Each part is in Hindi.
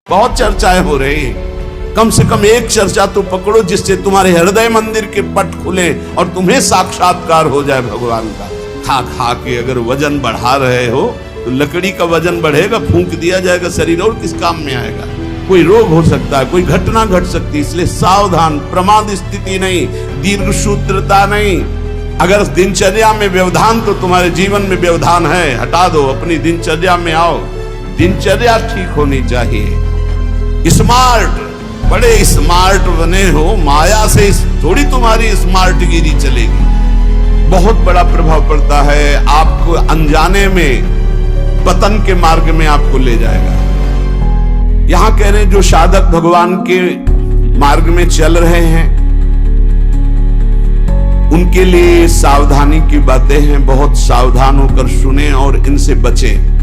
बहुत चर्चाएं हो रही हैं। कम से कम एक चर्चा तो पकड़ो जिससे तुम्हारे हृदय मंदिर के पट खुले और तुम्हें साक्षात्कार हो जाए भगवान का। खा खा के अगर वजन बढ़ा रहे हो तो लकड़ी का वजन बढ़ेगा, फूंक दिया जाएगा शरीर, और किस काम में आएगा। कोई रोग हो सकता है, कोई घटना घट सकती है, इसलिए सावधान। प्रमाद स्थिति नहीं, दीर्घ सूत्रता नहीं। अगर दिनचर्या में व्यवधान तो तुम्हारे जीवन में व्यवधान है, हटा दो, अपनी दिनचर्या में आओ। दिनचर्या ठीक होनी चाहिए। स्मार्ट, बड़े स्मार्ट बने हो, माया से थोड़ी तुम्हारी स्मार्टगिरी चलेगी। बहुत बड़ा प्रभाव पड़ता है, आपको अनजाने में पतन के मार्ग में आपको ले जाएगा। यहां कह रहे हैं जो साधक भगवान के मार्ग में चल रहे हैं उनके लिए सावधानी की बातें हैं। बहुत सावधान होकर सुने और इनसे बचें।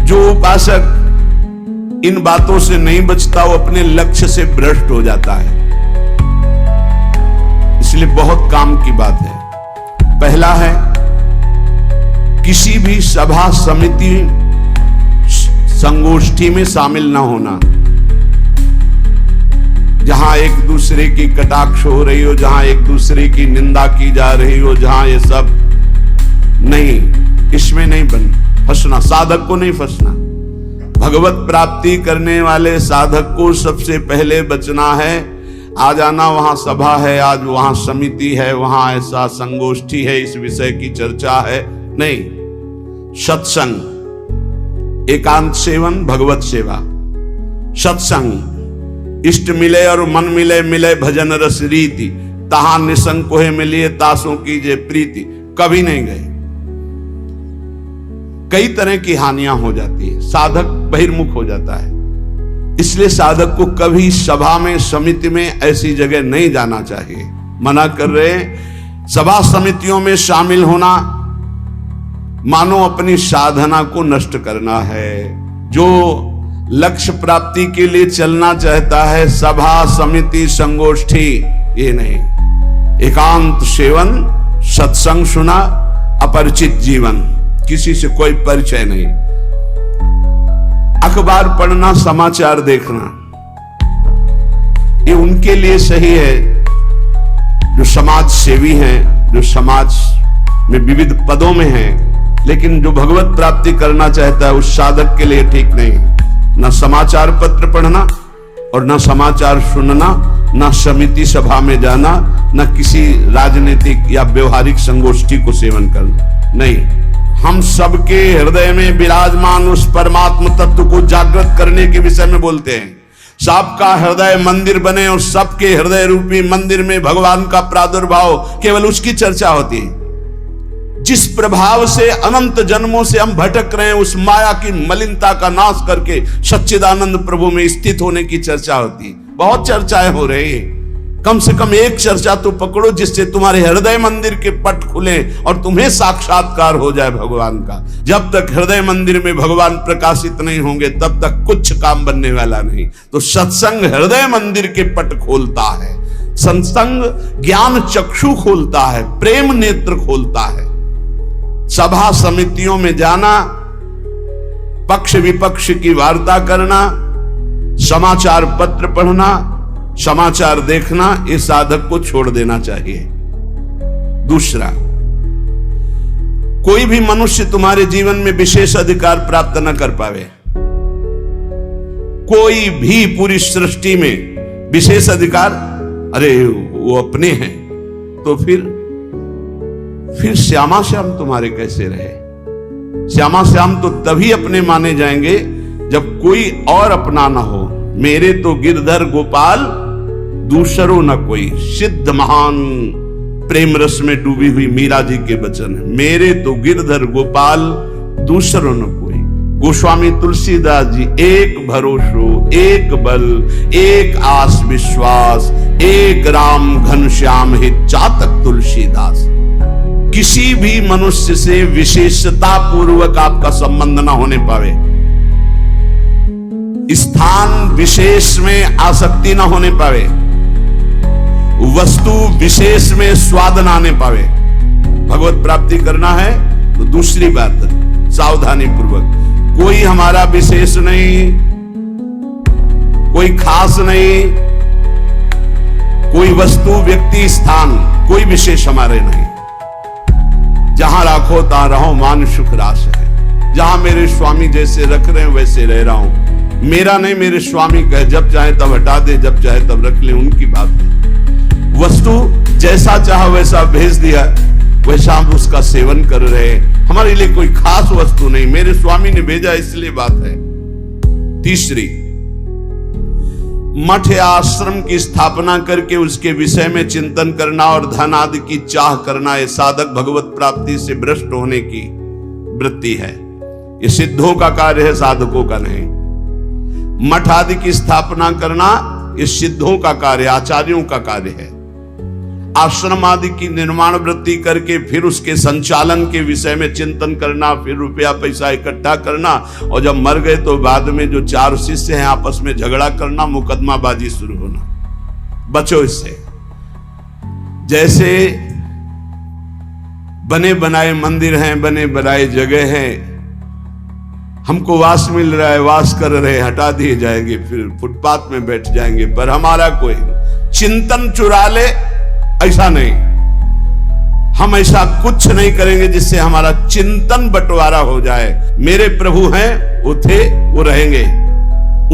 जो उपासक इन बातों से नहीं बचता वो अपने लक्ष्य से भ्रष्ट हो जाता है। इसलिए बहुत काम की बात है। पहला है, किसी भी सभा समिति संगोष्ठी में शामिल ना होना जहां एक दूसरे की कटाक्ष हो रही हो, जहां एक दूसरे की निंदा की जा रही हो, जहां ये सब नहीं, इसमें नहीं फंसना। साधक को नहीं फंसना। भगवत प्राप्ति करने वाले साधक को सबसे पहले बचना है। आ जाना, वहां सभा है, आज वहां समिति है, वहां ऐसा संगोष्ठी है, इस विषय की चर्चा है, नहीं। सत्संग, एकांत सेवन, भगवत सेवा, सत्संग, इष्ट मिले और मन मिले, मिले भजन रस रीति, तहां निसंग कोहे मिलिए, तासों की जे प्रीति। कभी नहीं गए। कई तरह की हानियां हो जाती है, साधक बहिर्मुख हो जाता है। इसलिए साधक को कभी सभा में, समिति में, ऐसी जगह नहीं जाना चाहिए। मना कर रहे, सभा समितियों में शामिल होना मानो अपनी साधना को नष्ट करना है। जो लक्ष्य प्राप्ति के लिए चलना चाहता है, सभा समिति संगोष्ठी ये नहीं। एकांत सेवन, सत्संग सुना, अपरिचित जीवन, किसी से कोई परिचय नहीं। अखबार पढ़ना, समाचार देखना, ये उनके लिए सही है जो समाज सेवी हैं, जो समाज में विविध पदों में हैं। लेकिन जो भगवत प्राप्ति करना चाहता है उस साधक के लिए ठीक नहीं। न समाचार पत्र पढ़ना और न समाचार सुनना, न समिति सभा में जाना, न किसी राजनीतिक या व्यवहारिक संगोष्ठी को सेवन करना, नहीं। हम सबके हृदय में विराजमान उस परमात्म तत्व को जागृत करने के विषय में बोलते हैं। सबका हृदय मंदिर बने और सबके हृदय रूपी मंदिर में भगवान का प्रादुर्भाव, केवल उसकी चर्चा होती है। जिस प्रभाव से अनंत जन्मों से हम भटक रहे हैं, उस माया की मलिनता का नाश करके सच्चिदानंद प्रभु में स्थित होने की चर्चा होती है। बहुत चर्चाएं हो रही है। कम से कम एक चर्चा तो पकड़ो जिससे तुम्हारे हृदय मंदिर के पट खुले और तुम्हें साक्षात्कार हो जाए भगवान का। जब तक हृदय मंदिर में भगवान प्रकाशित नहीं होंगे तब तक कुछ काम बनने वाला नहीं। तो सत्संग हृदय मंदिर के पट खोलता है, सत्संग ज्ञान चक्षु खोलता है, प्रेम नेत्र खोलता है। सभा समितियों में जाना, पक्ष विपक्ष की वार्ता करना, समाचार पत्र पढ़ना, समाचार देखना, इस साधक को छोड़ देना चाहिए। दूसरा, कोई भी मनुष्य तुम्हारे जीवन में विशेष अधिकार प्राप्त न कर पावे। कोई भी पूरी सृष्टि में विशेष अधिकार, अरे वो अपने हैं, तो फिर श्यामा श्याम तुम्हारे कैसे रहे? श्यामा श्याम तो तभी अपने माने जाएंगे जब कोई और अपना ना हो। मेरे तो गिरधर गोपाल दूसरो न कोई, सिद्ध महान प्रेम रस में डूबी हुई मीरा जी के वचन है। मेरे तो गिरधर गोपाल दूसरो न कोई। गोस्वामी तुलसीदास जी, एक भरोसो, एक बल, एक आस विश्वास, एक राम घनश्याम हित चातक तुलसीदास। किसी भी मनुष्य से विशेषता पूर्वक आपका संबंध ना होने पावे, स्थान विशेष में आसक्ति ना होने पावे, वस्तु विशेष में स्वाद ना आने पावे। भगवत प्राप्ति करना है तो दूसरी बात सावधानी पूर्वक कोई हमारा विशेष नहीं, कोई खास नहीं, कोई वस्तु, व्यक्ति, स्थान, कोई विशेष हमारे नहीं। जहां राखो तहां रहो, मान सुख रास है। जहां मेरे स्वामी जैसे रख रहे हैं वैसे रह रहा हूं। मेरा नहीं, मेरे स्वामी कहे जब चाहे तब हटा दे, जब चाहे तब रख ले, उनकी बात है। वस्तु जैसा चाहा वैसा भेज दिया, वैसा हम उसका सेवन कर रहे हैं। हमारे लिए कोई खास वस्तु नहीं, मेरे स्वामी ने भेजा इसलिए बात है। तीसरी, मठ या आश्रम की स्थापना करके उसके विषय में चिंतन करना और धन आदि की चाह करना, यह साधक भगवत प्राप्ति से भ्रष्ट होने की वृत्ति है। ये सिद्धों का कार्य है, साधकों का नहीं। मठ आदि की स्थापना करना ये सिद्धों का कार्य, आचार्यों का कार्य है। आश्रम आदि की निर्माण वृत्ति करके फिर उसके संचालन के विषय में चिंतन करना, फिर रुपया पैसा इकट्ठा करना, और जब मर गए तो बाद में जो 4 शिष्य हैं आपस में झगड़ा करना, मुकदमाबाजी शुरू होना। बचो इससे। जैसे बने बनाए मंदिर हैं, बने बनाए जगह हैं, हमको वास मिल रहा है, वास कर रहे, हटा दिए जाएंगे, फिर फुटपाथ में बैठ जाएंगे, पर हमारा कोई चिंतन चुरा ले, ऐसा नहीं। हम ऐसा कुछ नहीं करेंगे जिससे हमारा चिंतन बंटवारा हो जाए। मेरे प्रभु हैं, वो थे, वो रहेंगे।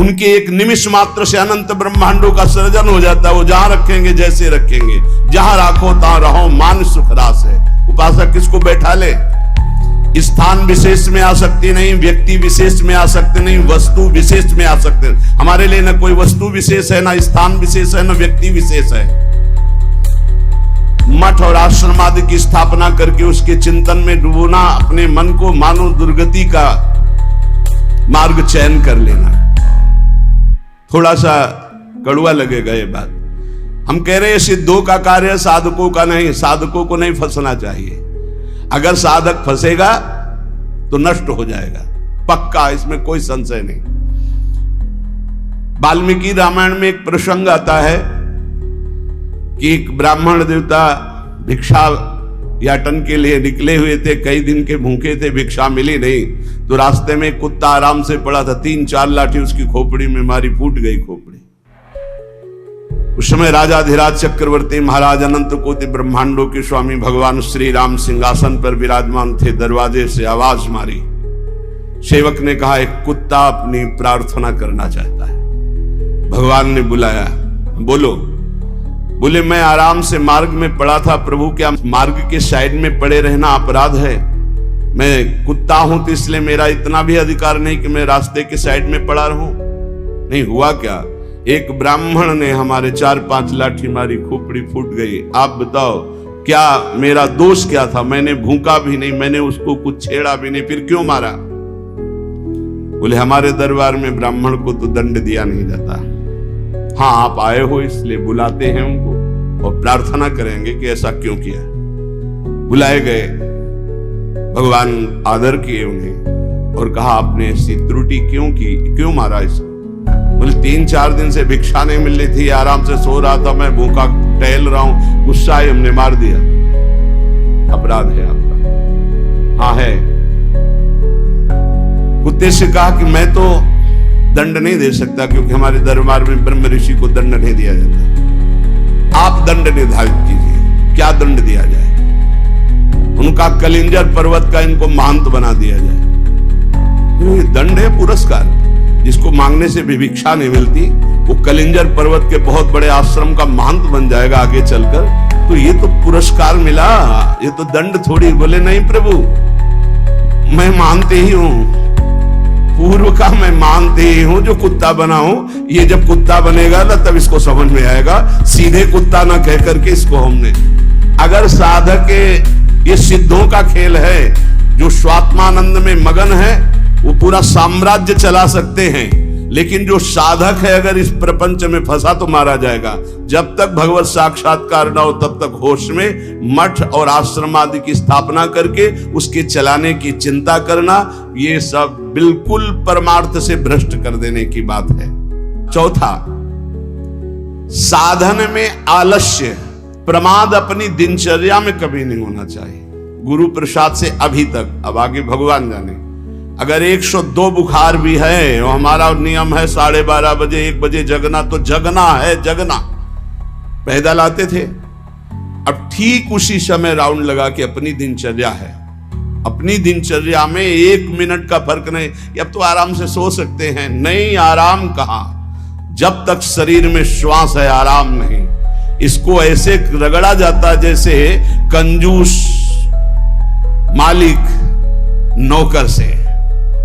उनके एक निमिष मात्र से अनंत ब्रह्मांडों का सृजन हो जाता है। वो जहां रखेंगे जैसे रखेंगे। जहां राखो तहां रहो, मान सुख रास है। उपासक किसको बैठा ले? स्थान विशेष में आ सकती नहीं, व्यक्ति विशेष में आ सकते नहीं, वस्तु विशेष में आ सकते। हमारे लिए न कोई वस्तु विशेष है, ना स्थान विशेष है, ना व्यक्ति विशेष है। मठ और आश्रम आदि की स्थापना करके उसके चिंतन में डूबना, अपने मन को मानो दुर्गति का मार्ग चयन कर लेना। थोड़ा सा कड़वा लगेगा ये बात। हम कह रहे हैं सिद्धों का कार्य, साधकों का नहीं। साधकों को नहीं फंसना चाहिए। अगर साधक फंसेगा तो नष्ट हो जाएगा, पक्का, इसमें कोई संशय नहीं। वाल्मीकि रामायण में एक प्रसंग आता है कि एक ब्राह्मण देवता भिक्षा याटन के लिए निकले हुए थे, कई दिन के भूखे थे, भिक्षा मिली नहीं, तो रास्ते में कुत्ता आराम से पड़ा था, 3-4 लाठी उसकी खोपड़ी में मारी, फूट गई खोपड़ी। उस समय राजाधिराज चक्रवर्ती महाराज अनंत कोटि ब्रह्मांडों के स्वामी भगवान श्री राम सिंहासन पर विराजमान थे। दरवाजे से आवाज मारी, सेवक ने कहा एक कुत्ता अपनी प्रार्थना करना चाहता है। भगवान ने बुलाया, बोलो। बोले मैं आराम से मार्ग में पड़ा था प्रभु, क्या मार्ग के साइड में पड़े रहना अपराध है? मैं कुत्ता हूं तो इसलिए मेरा इतना भी अधिकार नहीं कि मैं रास्ते के साइड में पड़ा रहूं। नहीं हुआ क्या, एक ब्राह्मण ने हमारे 4-5 लाठी मारी, खोपड़ी फूट गई। आप बताओ क्या मेरा दोष क्या था? मैंने भूखा भी नहीं, मैंने उसको कुछ छेड़ा भी नहीं, फिर क्यों मारा? बोले हमारे दरबार में ब्राह्मण को तो दंड दिया नहीं जाता। हाँ आप आए हो इसलिए बुलाते हैं उनको और प्रार्थना करेंगे कि ऐसा क्यों किया। बुलाए गए, भगवान आदर किए उन्हें और कहा आपने ऐसी त्रुटि क्यों की, क्यों मारा इसको? बोले 3-4 दिन से भिक्षा नहीं मिल रही थी, आराम से सो रहा था, मैं भूखा टहल रहा हूं, गुस्सा आई, हमने मार दिया। अपराध है आपका। हाँ है। कुत्ते से कहा कि मैं तो दंड नहीं दे सकता क्योंकि हमारे दरबार में ब्रह्म ऋषि को दंड नहीं दिया जाता। आप दंड निर्धारित कीजिए, क्या दंड दिया जाए? उनका कलिंजर पर्वत का इनको महंत बना दिया जाए। ये दंड है, पुरस्कार। जिसको मांगने से भी भिक्षा नहीं मिलती, वो कलिंजर पर्वत के बहुत बड़े आश्रम का महंत बन जाएगा आगे चलकर, तो ये तो पुरस्कार मिला, ये तो दंड थोड़ी। बोले नहीं प्रभु, मैं मानते ही हूं, पूर्व का मैं मानते ही हूं, जो कुत्ता बना हूं, ये जब कुत्ता बनेगा ना तब इसको समझ में आएगा। सीधे कुत्ता ना कह करके इसको हमने, अगर साधक ये सिद्धों का खेल है, जो स्वात्मानंद में मगन है वो पूरा साम्राज्य चला सकते हैं, लेकिन जो साधक है अगर इस प्रपंच में फंसा तो मारा जाएगा। जब तक भगवत साक्षात्कार न हो तब तक होश में मठ और आश्रम आदि की स्थापना करके उसके चलाने की चिंता करना, ये सब बिल्कुल परमार्थ से भ्रष्ट कर देने की बात है। चौथा, साधन में आलस्य, प्रमाद अपनी दिनचर्या में कभी नहीं होना चाहिए। गुरु प्रसाद से अभी तक, अब आगे भगवान जाने, अगर 102 बुखार भी है और हमारा नियम है 12:30 बजे 1 बजे जगना, तो जगना है, जगना। पैदल आते थे, अब ठीक उसी समय राउंड लगा के अपनी दिनचर्या है, अपनी दिनचर्या में 1 मिनट का फर्क नहीं। अब तो आराम से सो सकते हैं, नहीं, आराम कहां, जब तक शरीर में श्वास है आराम नहीं। इसको ऐसे रगड़ा जाता जैसे कंजूस मालिक नौकर से,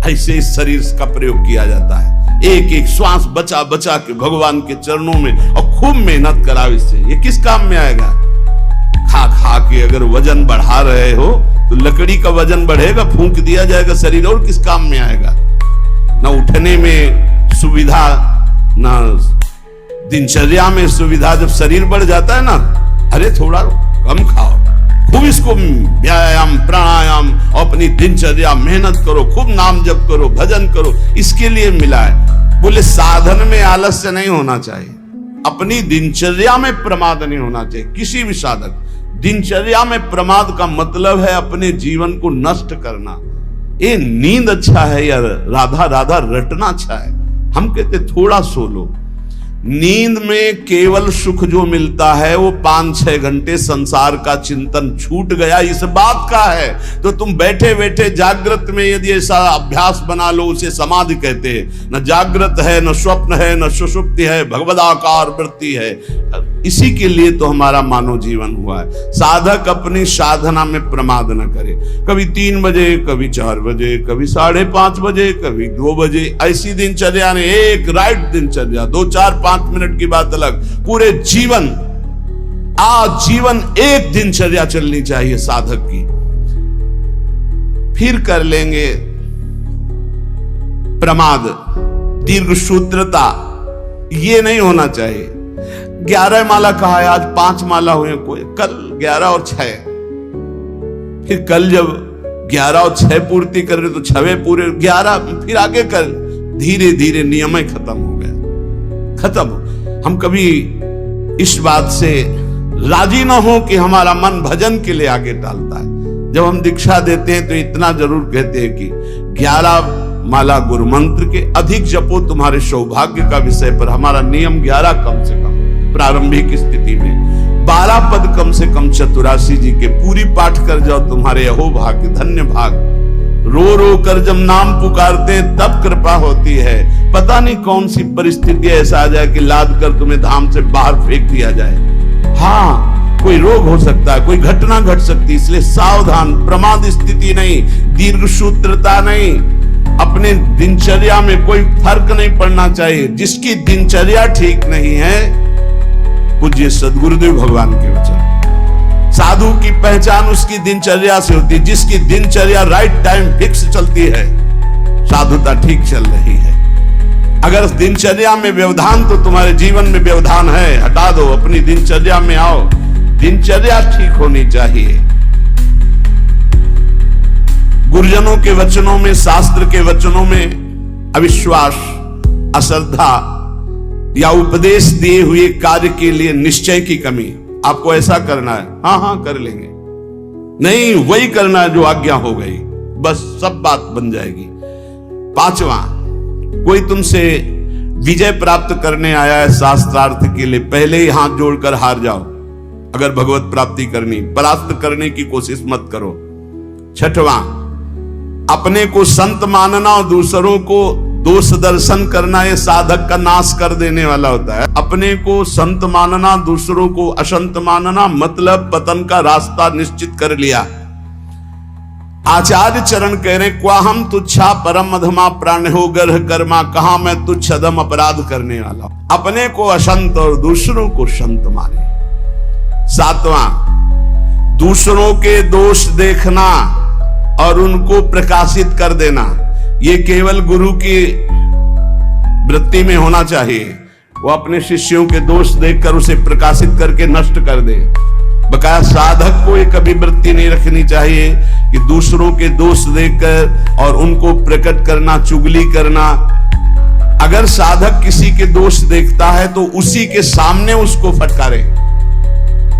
ऐसे इस शरीर का प्रयोग किया जाता है। एक एक श्वास बचा बचा के भगवान के चरणों में, और खूब मेहनत कराओ इससे। ये किस काम में आएगा? खा खा के अगर वजन बढ़ा रहे हो तो लकड़ी का वजन बढ़ेगा, फूंक दिया जाएगा शरीर, और किस काम में आएगा? ना उठने में सुविधा, ना दिनचर्या में सुविधा। जब शरीर बढ़ जाता है ना, अरे थोड़ा कम खाओ, खूब इसको व्यायाम प्राणायाम, अपनी दिनचर्या मेहनत करो, खूब नाम जप करो, भजन करो, इसके लिए मिला है। बोले साधन में आलस्य नहीं होना चाहिए, अपनी दिनचर्या में प्रमाद नहीं होना चाहिए। किसी भी साधक दिनचर्या में प्रमाद का मतलब है अपने जीवन को नष्ट करना। ये नींद अच्छा है या राधा राधा रटना अच्छा है? हम कहते थोड़ा सो लो। नींद में केवल सुख जो मिलता है वो 5-6 घंटे संसार का चिंतन छूट गया, इस बात का है। तो तुम बैठे बैठे जागृत में यदि ऐसा अभ्यास बना लो, उसे समाधि कहते हैं। न जागृत है, न स्वप्न है, न सुषुप्ति है, भगवदाकार वृत्ति है। इसी के लिए तो हमारा मानव जीवन हुआ है। साधक अपनी साधना में प्रमाद न करे। कभी 3 बजे, कभी 4 बजे, कभी 5:30 बजे, कभी 2 बजे, ऐसी दिनचर्या ने, एक राइट दिनचर्या, 2-4-5 मिनट की बात अलग, पूरे जीवन आजीवन एक दिनचर्या चलनी चाहिए साधक की। फिर कर लेंगे प्रमाद, दीर्घ सूत्रता, ये नहीं होना चाहिए। 11 माला कहा है, आज 5 माला हुए, कोई कल 11 और 6, फिर कल जब 11 और 6 पूर्ति कर रहे तो 6 पूरे 11, फिर आगे कर। धीरे धीरे नियम ही खत्म हो गया, खत्म। हम कभी इस बात से राजी ना हो कि हमारा मन भजन के लिए आगे डालता है। जब हम दीक्षा देते हैं तो इतना जरूर कहते हैं कि 11 माला गुरु मंत्र के अधिक जपो तुम्हारे सौभाग्य का विषय पर। हमारा नियम 11 कम से कम प्रारंभिक स्थिति में, 12 पद कम से कम चतुरासी जी के पूरी पाठ कर जाओ, तुम्हारे अहो भाग्य, धन्य भाग। रो रो कर जब नाम पुकारते हैं तब कृपा होती है। पता नहीं कौन सी परिस्थिति ऐसा आ जाए कि लाद कर तुम्हें धाम से बाहर फेंक दिया जाए। हाँ, कोई रोग हो सकता है, कोई घटना घट सकती है, इसलिए सावधान। प्रमाद स्थिति नहीं, दीर्घ सूत्रता नहीं, अपने दिनचर्या में कोई फर्क नहीं पड़ना चाहिए। जिसकी दिनचर्या ठीक नहीं है, पूज्य सदगुरुदेव भगवान के वचन, साधु की पहचान उसकी दिनचर्या से होती है। जिसकी दिनचर्या राइट टाइम फिक्स चलती है, साधुता ठीक चल रही है। अगर दिनचर्या में व्यवधान, तो तुम्हारे जीवन में व्यवधान है, हटा दो, अपनी दिनचर्या में आओ। दिनचर्या ठीक होनी चाहिए। गुरुजनों के वचनों में, शास्त्र के वचनों में अविश्वास, अश्रद्धा या उपदेश दिए हुए कार्य के लिए निश्चय की कमी। आपको ऐसा करना है, हाँ हाँ कर लेंगे, नहीं वही करना है जो आज्ञा हो गई, बस सब बात बन जाएगी। 5वां, कोई तुमसे विजय प्राप्त करने आया है शास्त्रार्थ के लिए, पहले ही हाथ जोड़कर हार जाओ। अगर भगवत प्राप्ति करनी, परास्त करने की कोशिश मत करो। 6वां, अपने को संत मानना और दूसरों को दोष दर्शन करना, ये साधक का नाश कर देने वाला होता है। अपने को संत मानना, दूसरों को असंत मानना, मतलब पतन का रास्ता निश्चित कर लिया। आचार्य चरण कह रहे, क्वा हम तुच्छा परम अधमा प्राण हो गर्ह कर्मा, कहा मैं तुच्छ अधम अपराध करने वाला। अपने को असंत और दूसरों को संत माने। 7वां, दूसरों के दोष देखना और उनको प्रकाशित कर देना, ये केवल गुरु की वृत्ति में होना चाहिए। वो अपने शिष्यों के दोष देखकर उसे प्रकाशित करके नष्ट कर दे। बकाया साधक को ये कभी वृत्ति नहीं रखनी चाहिए कि दूसरों के दोष देखकर और उनको प्रकट करना, चुगली करना। अगर साधक किसी के दोष देखता है तो उसी के सामने उसको फटकारे,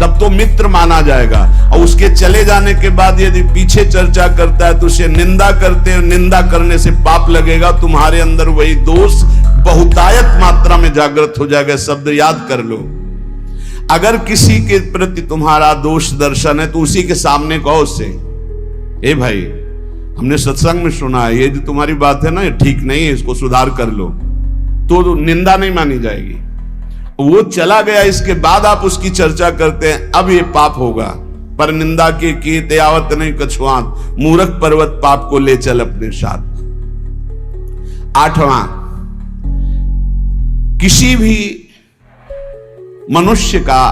तब तो मित्र माना जाएगा। और उसके चले जाने के बाद यदि पीछे चर्चा करता है तो उसे निंदा करते हैं, निंदा करने से पाप लगेगा, तुम्हारे अंदर वही दोष बहुतायत मात्रा में जागृत हो जाएगा। शब्द याद कर लो, अगर किसी के प्रति तुम्हारा दोष दर्शन है तो उसी के सामने कहो उससे, ए भाई हमने सत्संग में सुना है, ये जो तुम्हारी बात है ना ये ठीक नहीं है, इसको सुधार कर लो, तो निंदा नहीं मानी जाएगी। वो चला गया, इसके बाद आप उसकी चर्चा करते हैं, अब ये पाप होगा। पर निंदा के किए त्यावत नहीं कछुआत, मूर्ख पर्वत पाप को ले चल अपने साथ। 8वां, किसी भी मनुष्य का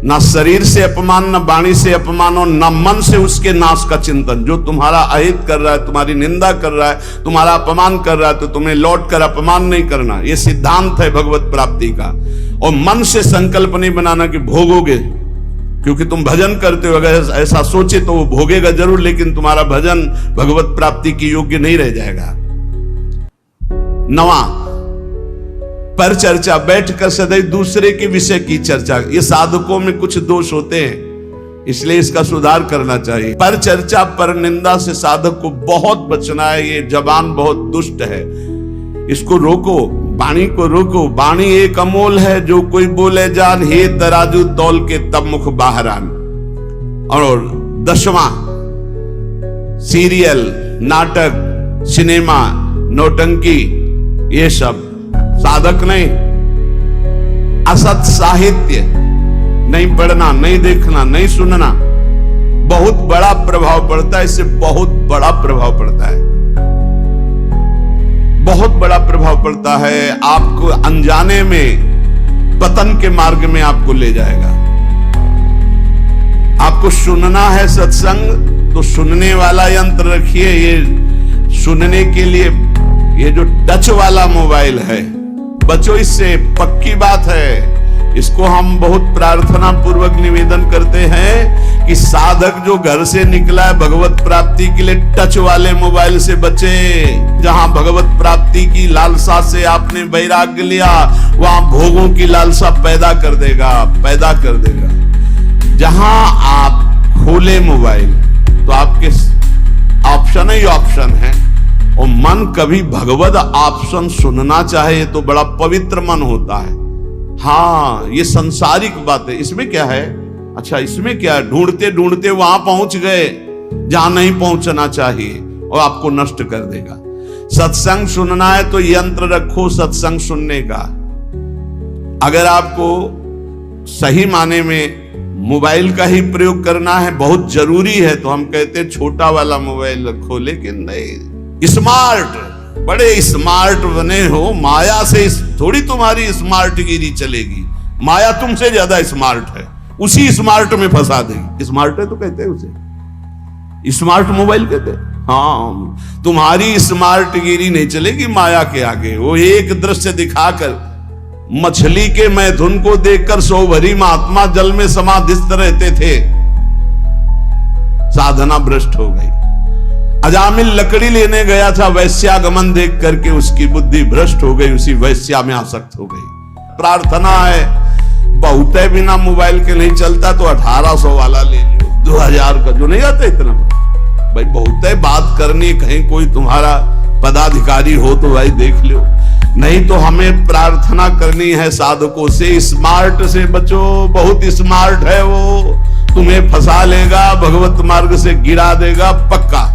ना शरीर से अपमान, न वाणी से अपमान और न मन से उसके नाश का चिंतन। जो तुम्हारा अहित कर रहा है, तुम्हारी निंदा कर रहा है, तुम्हारा अपमान कर रहा है, तो तुम्हें लौट कर अपमान नहीं करना। यह सिद्धांत है भगवत प्राप्ति का। और मन से संकल्प नहीं बनाना कि भोगोगे, क्योंकि तुम भजन करते हो, अगर ऐसा सोचे तो वो भोगेगा जरूर, लेकिन तुम्हारा भजन भगवत प्राप्ति की योग्य नहीं रह जाएगा। 9वां, पर चर्चा, बैठकर सदैव दूसरे के विषय की चर्चा। ये साधकों में कुछ दोष होते हैं, इसलिए इसका सुधार करना चाहिए। पर चर्चा, पर निंदा से साधक को बहुत बचना है। ये जबान बहुत दुष्ट है, इसको रोको, वाणी को रोको। वाणी एक अमोल है, जो कोई बोले जान, हे तराजू तौल के तब मुख बाहर आन। और 10वां, सीरियल, नाटक, सिनेमा, नौटंकी, ये सब साधक नहीं। असत साहित्य नहीं पढ़ना, नहीं देखना, नहीं सुनना, बहुत बड़ा प्रभाव पड़ता है। इससे बहुत बड़ा प्रभाव पड़ता है, बहुत बड़ा प्रभाव पड़ता है। आपको अनजाने में पतन के मार्ग में आपको ले जाएगा। आपको सुनना है सत्संग तो सुनने वाला यंत्र रखिए। ये सुनने के लिए ये जो टच वाला मोबाइल है, बच्चों इससे, पक्की बात है। इसको हम बहुत प्रार्थना पूर्वक निवेदन करते हैं कि साधक जो घर से निकला है भगवत प्राप्ति के लिए, टच वाले मोबाइल से बचे। जहां भगवत प्राप्ति की लालसा से आपने वैराग्य लिया, वहां भोगों की लालसा पैदा कर देगा, पैदा कर देगा। जहां आप खोले मोबाइल तो आपके ऑप्शन ही ऑप्शन है, और मन कभी भगवत ऑप्शन सुनना चाहे तो बड़ा पवित्र मन होता है। हाँ, ये संसारिक बात है, इसमें क्या है? अच्छा, इसमें क्या है? ढूंढते ढूंढते वहां पहुंच गए जहां नहीं पहुंचना चाहिए, और आपको नष्ट कर देगा। सत्संग सुनना है तो यंत्र रखो सत्संग सुनने का। अगर आपको सही माने में मोबाइल का ही प्रयोग करना है, बहुत जरूरी है, तो हम कहते हैं छोटा वाला मोबाइल रखो। लेकिन नहीं, स्मार्ट, बड़े स्मार्ट बने हो, माया से थोड़ी तुम्हारी स्मार्ट गिरी चलेगी। माया तुमसे ज्यादा स्मार्ट है, उसी स्मार्ट में फंसा देगी। स्मार्ट है तो कहते हैं उसे स्मार्ट मोबाइल कहते हैं। हाँ, तुम्हारी स्मार्ट गिरी नहीं चलेगी माया के आगे। वो एक दृश्य दिखाकर, मछली के मैथुन को देखकर 100 भरी महात्मा जल में समाधिस्थ रहते थे, साधना भ्रष्ट हो गई। अजामिल लकड़ी लेने गया था, वैश्यागमन देख करके उसकी बुद्धि भ्रष्ट हो गई, उसी वैश्या में आसक्त हो गई। प्रार्थना है, बहुत है, बिना मोबाइल के नहीं चलता तो 1800 वाला ले लो, 2000 का जो नहीं आता इतना। भाई बहुत है, बात करनी, कहीं कोई तुम्हारा पदाधिकारी हो तो भाई देख लो। नहीं तो हमें प्रार्थना करनी है साधकों से, स्मार्ट से बचो, बहुत स्मार्ट है वो, तुम्हें फंसा लेगा, भगवत मार्ग से गिरा देगा, पक्का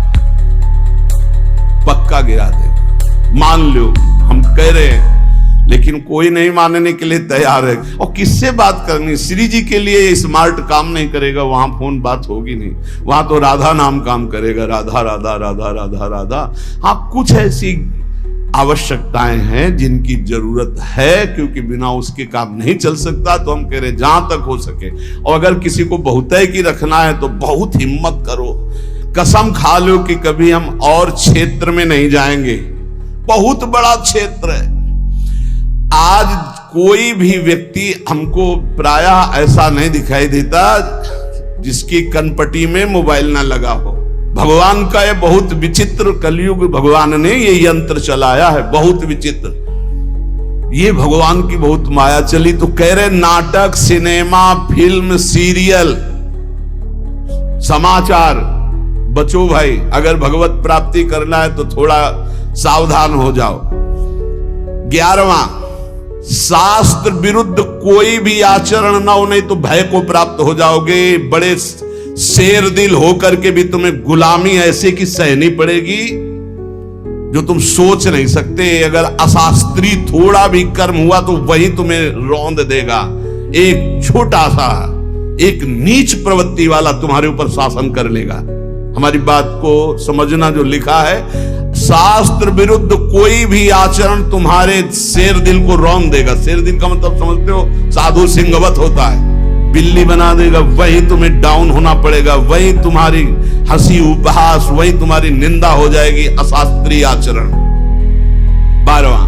पक्का गिरा देगा। मान लो, हम कह रहे हैं, लेकिन कोई नहीं मानने के लिए तैयार है। और किससे बात करनी? श्री जी के लिए स्मार्ट काम नहीं करेगा, वहां फोन बात होगी नहीं, वहां तो राधा नाम काम करेगा, राधा राधा राधा राधा राधा। हाँ, कुछ ऐसी आवश्यकताएं हैं जिनकी जरूरत है, क्योंकि बिना उसके काम नहीं चल सकता। तो हम कह रहे जहां तक हो सके, और अगर किसी को बहुतय की रखना है तो बहुत हिम्मत करो, कसम खा लो कि कभी हम और क्षेत्र में नहीं जाएंगे। बहुत बड़ा क्षेत्र है। आज कोई भी व्यक्ति हमको प्रायः ऐसा नहीं दिखाई देता जिसकी कनपटी में मोबाइल ना लगा हो। भगवान का ये बहुत विचित्र कलयुग, भगवान ने ये यंत्र चलाया है, बहुत विचित्र। ये भगवान की बहुत माया चली। तो कह रहे नाटक, सिनेमा, फिल्म, सीरियल, समाचार, बचो भाई। अगर भगवत प्राप्ति करना है तो थोड़ा सावधान हो जाओ। 11वां, शास्त्र विरुद्ध कोई भी आचरण ना हो, नहीं तो भय को प्राप्त हो जाओगे। बड़े शेर दिल होकर के भी तुम्हें गुलामी ऐसे की सहनी पड़ेगी जो तुम सोच नहीं सकते। अगर अशास्त्रीय थोड़ा भी कर्म हुआ तो वही तुम्हें रौंद देगा। एक छोटा सा, एक नीच प्रवृत्ति वाला तुम्हारे ऊपर शासन कर लेगा। हमारी बात को समझना, जो लिखा है, शास्त्र विरुद्ध कोई भी आचरण तुम्हारे शेर दिल को रौंद देगा। शेर दिल का मतलब समझते हो, साधु सिंहवत होता है, बिल्ली बना देगा। वही तुम्हें डाउन होना पड़ेगा, वही तुम्हारी हंसी उपहास, वही तुम्हारी निंदा हो जाएगी, अशास्त्रीय आचरण। 12वां,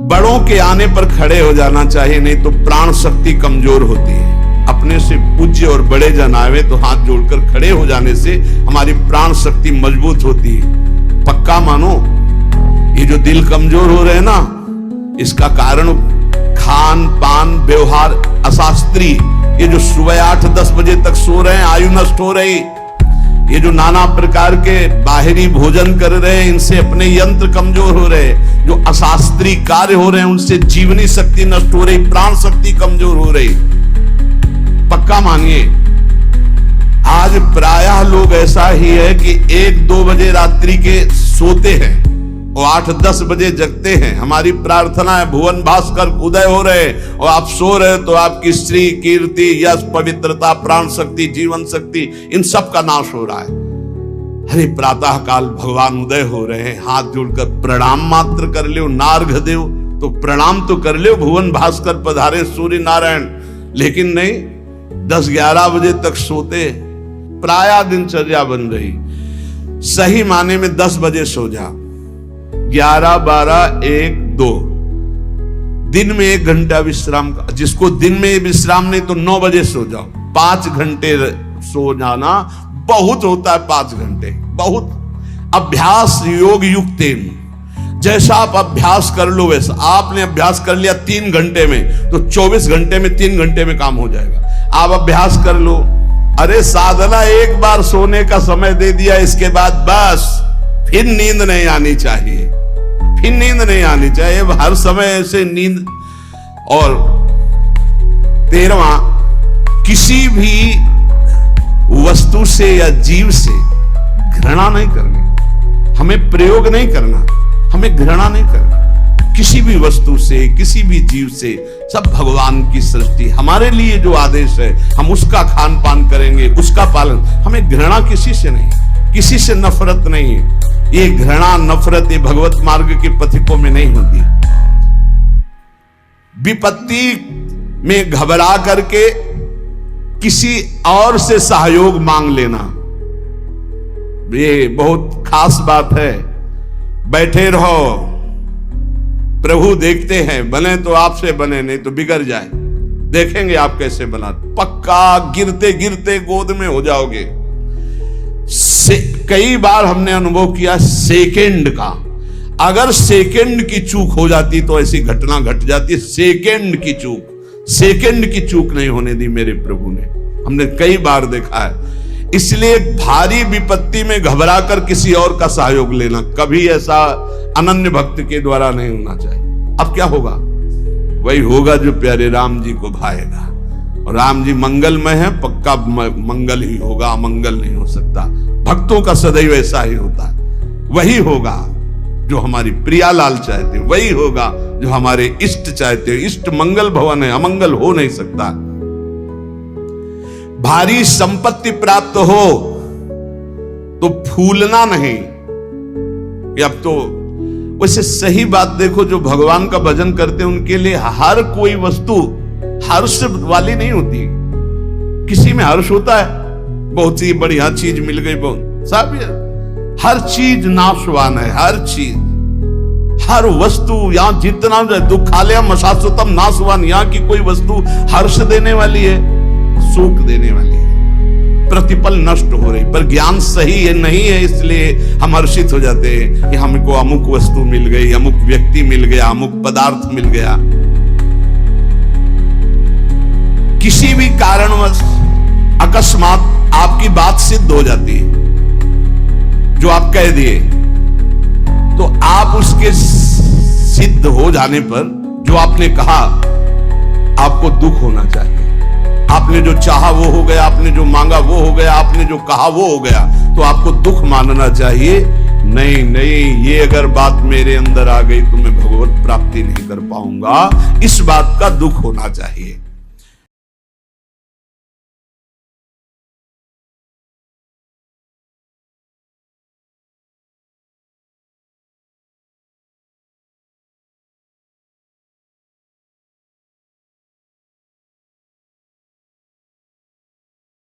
बड़ों के आने पर खड़े हो जाना चाहिए, नहीं तो प्राण शक्ति कमजोर होती है। अपने से पूज्य और बड़े जन आवे तो हाथ जोड़कर खड़े हो जाने से हमारी प्राण शक्ति मजबूत होती है। पक्का मानो, ये जो दिल कमजोर हो रहे हैं ना, इसका कारण खान पान व्यवहार अशास्त्रीय। ये जो सुबह 8-10 बजे तक सो रहे हैं, आयु नष्ट हो रही। ये जो नाना प्रकार के बाहरी भोजन कर रहे हैं, इनसे अपने यंत्र कमजोर हो रहे हैं। जो अशास्त्रीय कार्य हो रहे हैं, उनसे जीवनी शक्ति नष्ट हो रही, प्राण शक्ति कमजोर हो रही। पक्का मानिए, आज प्रायः लोग ऐसा ही है कि 1-2 बजे रात्रि के सोते हैं और 8-10 बजे जगते हैं। हमारी प्रार्थना है भुवन भास्कर उदय हो रहे और आप सो रहे, तो आपकी श्री, कीर्ति, यश, पवित्रता, प्राण शक्ति, जीवन शक्ति, इन सब का नाश हो रहा है। अरे प्रातः काल भगवान उदय हो रहे हैं, हाथ जोड़कर प्रणाम मात्र कर लो। नार्घ देव तो प्रणाम तो कर लो, भुवन भास्कर पधारे सूर्य नारायण। लेकिन नहीं, 10-11 बजे तक सोते। प्रायः दिनचर्या बन रही। सही माने में 10 बजे सो जा, 11, 12, 1, 2 दिन में 1 घंटा विश्राम का। जिसको दिन में विश्राम नहीं तो 9 बजे सो जाओ। 5 घंटे सो जाना बहुत होता है। 5 घंटे बहुत। अभ्यास योग युक्तेन, जैसा आप अभ्यास कर लो वैसा। आपने अभ्यास कर लिया 3 घंटे में, तो 24 घंटे में 3 घंटे में काम हो जाएगा। आप अभ्यास कर लो। अरे साधना एक बार सोने का समय दे दिया, इसके बाद बस फिर नींद नहीं आनी चाहिए, फिर नींद नहीं आनी चाहिए। हर समय ऐसे नींद। और 13वां, किसी भी वस्तु से या जीव से घृणा नहीं करनी। हमें प्रयोग नहीं करना, हमें घृणा नहीं करना। किसी भी वस्तु से, किसी भी जीव से, सब भगवान की सृष्टि। हमारे लिए जो आदेश है हम उसका खान पान करेंगे, उसका पालन। हमें घृणा किसी से नहीं, किसी से नफरत नहीं। ये घृणा नफरत ये भगवत मार्ग के पथिकों में नहीं होती। विपत्ति में घबरा करके किसी और से सहयोग मांग लेना, ये बहुत खास बात है। बैठे रहो, प्रभु देखते हैं, बने तो आपसे बने, नहीं तो बिगड़ जाए। देखेंगे आप कैसे बना। पक्का गिरते गिरते गोद में हो जाओगे। कई बार हमने अनुभव किया सेकंड का। अगर सेकंड की चूक हो जाती तो ऐसी घटना घट जाती। सेकंड की चूक नहीं होने दी मेरे प्रभु ने। हमने कई बार देखा है। इसलिए भारी विपत्ति में घबरा कर किसी और का सहयोग लेना कभी ऐसा अनन्य भक्त के द्वारा नहीं होना चाहिए। अब क्या होगा? वही होगा जो प्यारे राम जी को भाएगा। और राम जी मंगलमय है, पक्का मंगल ही होगा, अमंगल नहीं हो सकता। भक्तों का सदैव ऐसा ही होता है। वही होगा जो हमारी प्रियालाल चाहते, वही होगा जो हमारे इष्ट चाहते। इष्ट मंगल भवन है, अमंगल हो नहीं सकता। भारी संपत्ति प्राप्त हो तो फूलना नहीं कि अब तो। वैसे सही बात देखो, जो भगवान का भजन करते हैं उनके लिए हर कोई वस्तु हर्ष वाली नहीं होती। किसी में हर्ष होता है, बहुत ही बढ़िया चीज मिल गई, बहुत सब। हर चीज नाशवान है, हर चीज, हर वस्तु। यहां जितना दुखालयम शाश्वतम नाशवान, यहां की कोई वस्तु हर्ष देने वाली है, सुख देने वाली है। प्रतिपल नष्ट हो रही, पर ज्ञान सही है नहीं है, इसलिए हम हर्षित हो जाते हैं कि हमको अमुक वस्तु मिल गई, अमुक व्यक्ति मिल गया, अमुक पदार्थ मिल गया। किसी भी कारणवश अकस्मात आपकी बात सिद्ध हो जाती है, जो आप कह दिए, तो आप उसके सिद्ध हो जाने पर जो आपने कहा, आपको दुख होना चाहिए। आपने जो चाहा वो हो गया, आपने जो मांगा वो हो गया, आपने जो कहा वो हो गया, तो आपको दुख मानना चाहिए। नहीं नहीं, ये अगर बात मेरे अंदर आ गई तो मैं भगवत प्राप्ति नहीं कर पाऊंगा, इस बात का दुख होना चाहिए।